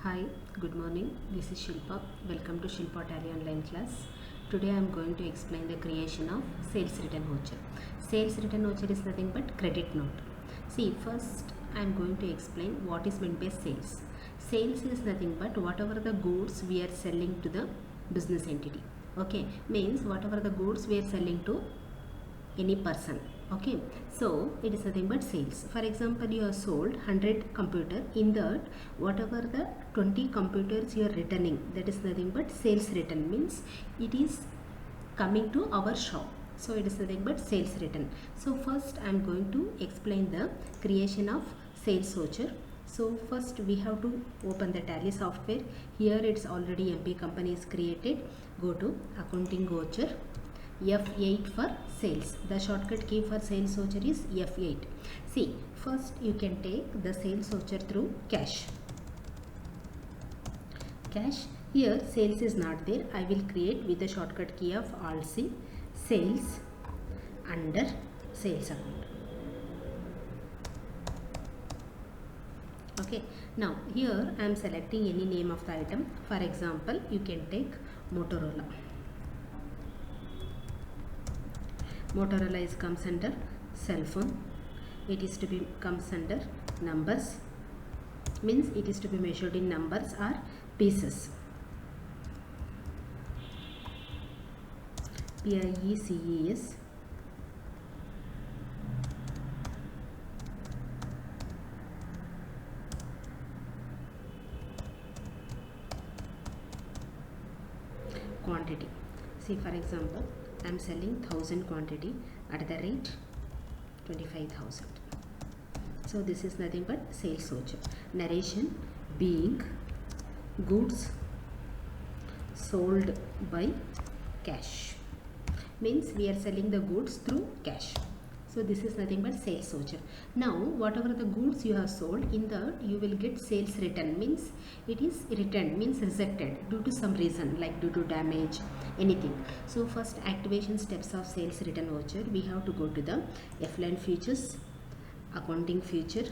Hi, good morning. This is Shilpa. Welcome to Shilpa Tally online class. Today I am going to explain the creation of sales return voucher. Sales return voucher is nothing but credit note. See, first I am going to explain what is meant by sales. Sales is nothing but whatever the goods we are selling to the business entity. Okay, means whatever the goods we are selling to any person. Okay, so it is nothing but sales. For example, you have sold 100 computer, in that whatever the 20 computers you are returning, that is nothing but sales return, means it is coming to our shop. So it is nothing but sales return. So first I am going to explain the creation of sales voucher. So first we have to open the Tally software. Here it's already MP company is created. Go to accounting voucher, F8 for sales. The shortcut key for sales voucher is F8. See, first you can take the sales voucher through cash. Here sales is not there. I will create with the shortcut key of Alt C sales under sales account. Okay, now here I am selecting any name of the item. For example, you can take Motorola. Motorola is comes under cell phone. It is to be comes under numbers, means it is to be measured in numbers or pieces. PIECES. Quantity. See, for example, I am selling 1000 quantity at the rate 25,000. So this is nothing but sales voucher. Narration being goods sold by cash, means we are selling the goods through cash. So this is nothing but sales voucher. Now whatever the goods you have sold, in that you will get sales return, means it is returned, means rejected due to some reason, like due to damage, anything. So first activation steps of sales return voucher, we have to go to the F-line features, accounting feature.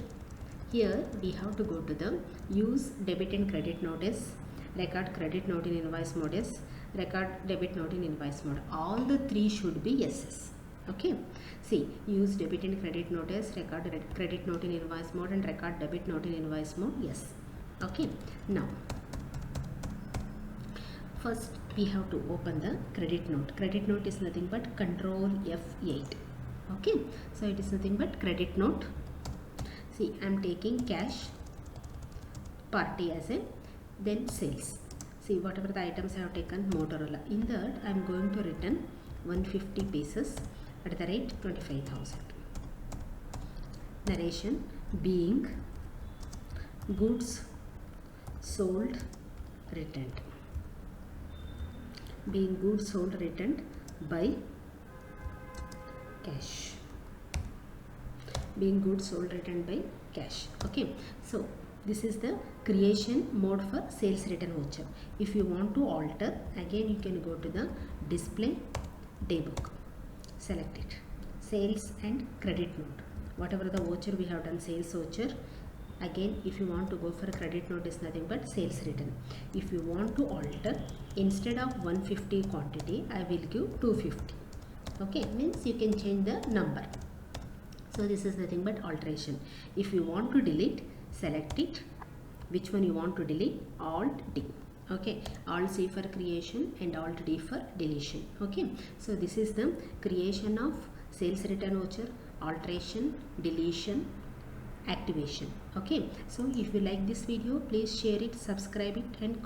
Here we have to go to the use debit and credit notice, record credit note in invoice mode yes, record debit note in invoice mode. All the three should be yeses. Okay, see, use debit and credit notice, record credit note in invoice mode, and record debit note in invoice mode, yes. Okay, now first we have to open the credit note. Credit note is nothing but Control F8. Okay, so it is nothing but credit note. See, I am taking cash, party as a, then sales. See, whatever the items I have taken, Motorola, in that I am going to return 150 pieces at the rate 25,000. Narration being goods sold returned, being goods sold returned by cash, being goods sold returned by cash. Okay, so this is the creation mode for sales return voucher. If you want to alter, again you can go to the display daybook, select it, sales and credit note. Whatever the voucher we have done, sales voucher. Again, if you want to go for credit note, is nothing but sales return. If you want to alter, instead of 150 quantity, I will give 250. Okay, means you can change the number. So this is nothing but alteration. If you want to delete, select it. Which one you want to delete? Alt D. Okay, Alt C for creation and Alt D for deletion. Okay, so this is the creation of sales return voucher, alteration, deletion, activation. Okay, so if you like this video, please share it, subscribe it and comment.